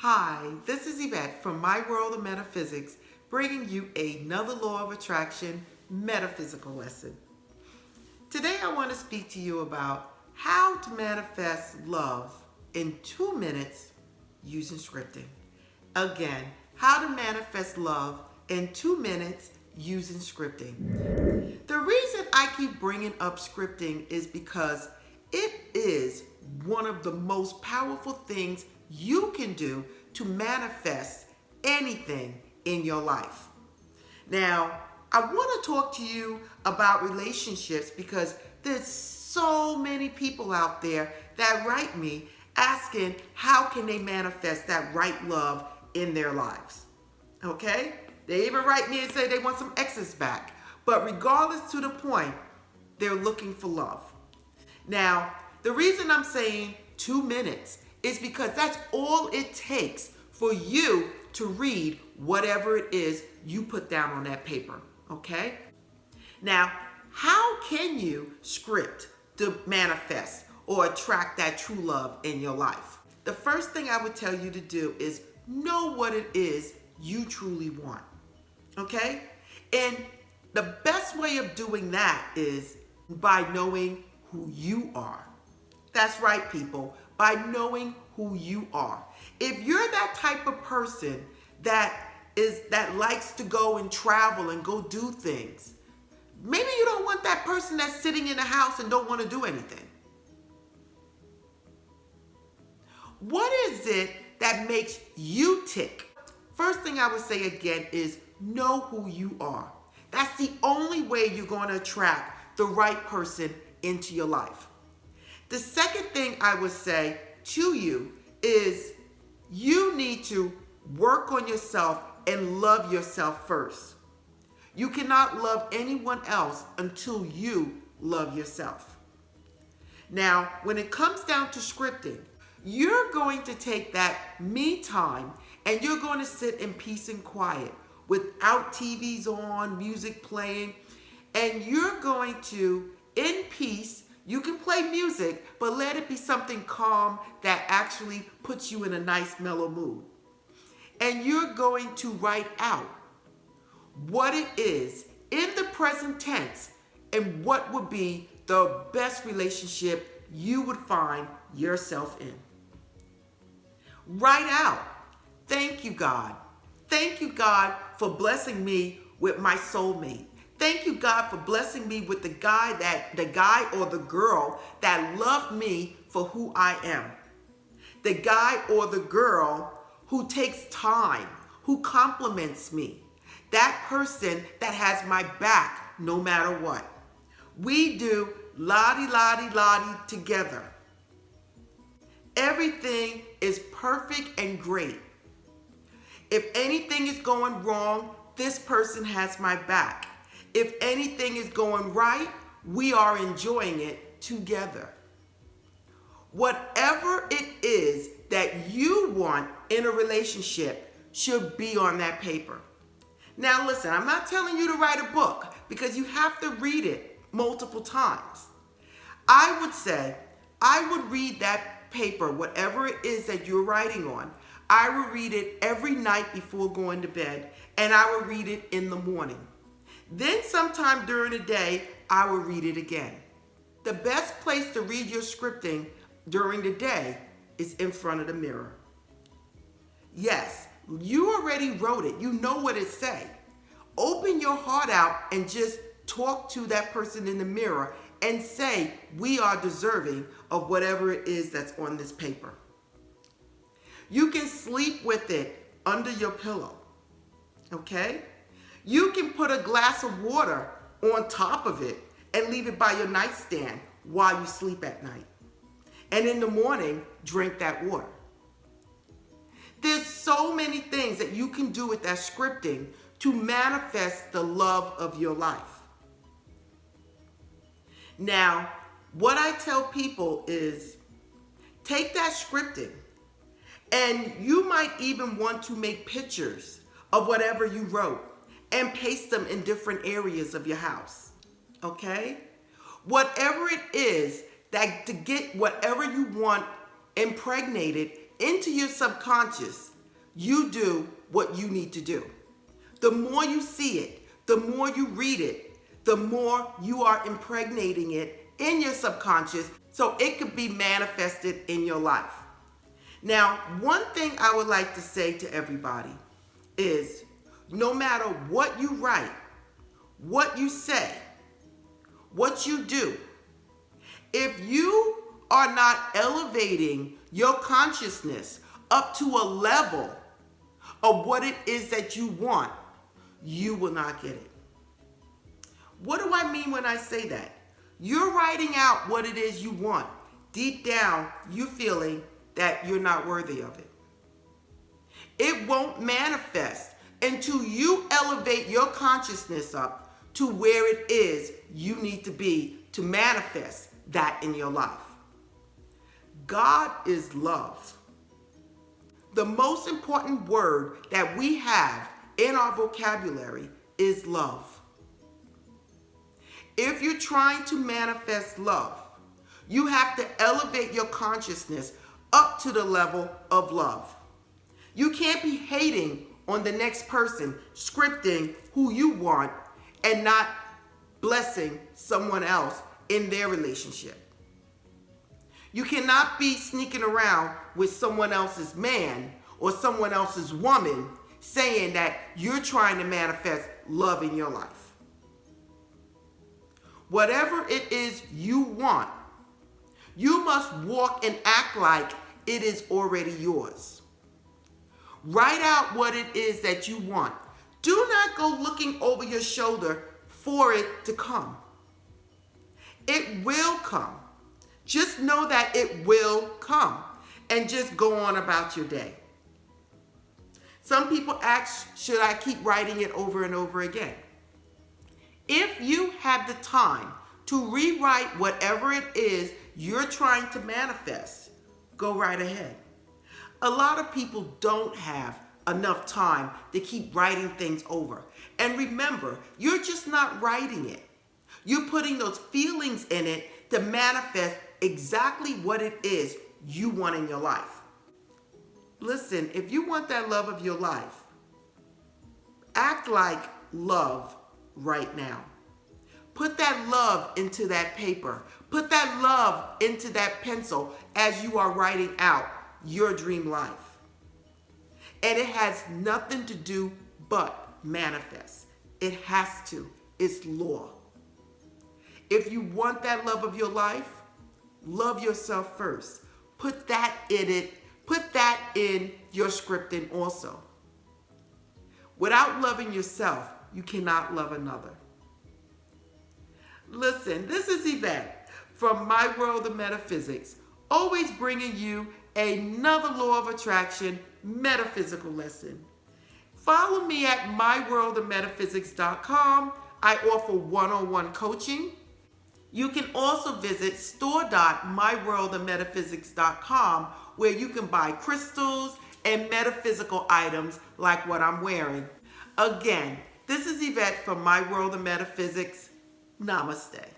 Hi, this is Yvette from My World of Metaphysics, bringing you another law of attraction metaphysical lesson. Today I want to speak to you about how to manifest love in 2 minutes using scripting. Again, how to manifest love in 2 minutes using scripting. The reason I keep bringing up scripting is because it is one of the most powerful things you can do to manifest anything in your life. Now, I want to talk to you about relationships because there's so many people out there that write me asking how can they manifest that right love in their lives. Okay? They even write me and say they want some exes back. But regardless to the point, they're looking for love. Now, the reason I'm saying 2 minutes is because that's all it takes for you to read whatever it is you put down on that paper, okay? Now, how can you script to manifest or attract that true love in your life? The first thing I would tell you to do is know what it is you truly want, okay? And the best way of doing that is by knowing who you are. That's right, people, by knowing who you are. If you're that type of person that likes to go and travel and go do things, maybe you don't want that person that's sitting in the house and don't want to do anything. What is it that makes you tick? First thing I would say again is know who you are. That's the only way you're going to attract the right person into your life. The second thing I would say to you is you need to work on yourself and love yourself first. You cannot love anyone else until you love yourself. Now, when it comes down to scripting, you're going to take that me time and you're going to sit in peace and quiet without TVs on, music playing, and you're going to, in peace, you can play music, but let it be something calm that actually puts you in a nice mellow mood. And you're going to write out what it is in the present tense and what would be the best relationship you would find yourself in. Write out, thank you, God. Thank you, God, for blessing me with my soulmate. Thank you, God, for blessing me with the guy or the girl that loved me for who I am. The guy or the girl who takes time, who compliments me. That person that has my back no matter what. We do la-di-la-di-la-di together. Everything is perfect and great. If anything is going wrong, this person has my back. If anything is going right, we are enjoying it together. Whatever it is that you want in a relationship should be on that paper. Now listen, I'm not telling you to write a book because you have to read it multiple times. I would say I would read that paper, whatever it is that you're writing on. I would read it every night before going to bed, and I would read it in the morning. Then sometime during the day, I will read it again. The best place to read your scripting during the day is in front of the mirror. Yes, you already wrote it. You know what it say. Open your heart out and just talk to that person in the mirror and say, we are deserving of whatever it is that's on this paper. You can sleep with it under your pillow, okay? You can put a glass of water on top of it and leave it by your nightstand while you sleep at night. And in the morning, drink that water. There's so many things that you can do with that scripting to manifest the love of your life. Now, what I tell people is take that scripting and you might even want to make pictures of whatever you wrote and paste them in different areas of your house, okay? Whatever it is that to get whatever you want impregnated into your subconscious, you do what you need to do. The more you see it, the more you read it, the more you are impregnating it in your subconscious so it could be manifested in your life. Now, one thing I would like to say to everybody is no matter what you write, what you say, what you do, if you are not elevating your consciousness up to a level of what it is that you want, you will not get it. What do I mean when I say that? You're writing out what it is you want. Deep down, you feeling that you're not worthy of it. It won't manifest until you elevate your consciousness up to where it is you need to be to manifest that in your life. God is love. The most important word that we have in our vocabulary is love. If you're trying to manifest love, you have to elevate your consciousness up to the level of love. You can't be hating on the next person, scripting who you want, and not blessing someone else in their relationship. You cannot be sneaking around with someone else's man or someone else's woman saying that you're trying to manifest love in your life. Whatever it is you want, you must walk and act like it is already yours. Write out what it is that you want. Do not go looking over your shoulder for it to come. It will come. Just know that it will come and just go on about your day. Some people ask, should I keep writing it over and over again? If you have the time to rewrite whatever it is you're trying to manifest, go right ahead. A lot of people don't have enough time to keep writing things over. And remember, you're just not writing it. You're putting those feelings in it to manifest exactly what it is you want in your life. Listen, if you want that love of your life, act like love right now. Put that love into that paper. Put that love into that pencil as you are writing out your dream life. And it has nothing to do but manifest. It has to. It's law. If you want that love of your life, love yourself first. Put that in it. Put that in your scripting also. Without loving yourself, you cannot love another. Listen, this is Yvette from My World of Metaphysics, always bringing you another law of attraction metaphysical lesson. Follow me at myworldofmetaphysics.com. I offer one-on-one coaching. You can also visit store.myworldofmetaphysics.com where you can buy crystals and metaphysical items like what I'm wearing. Again, this is Yvette from My World of Metaphysics. Namaste.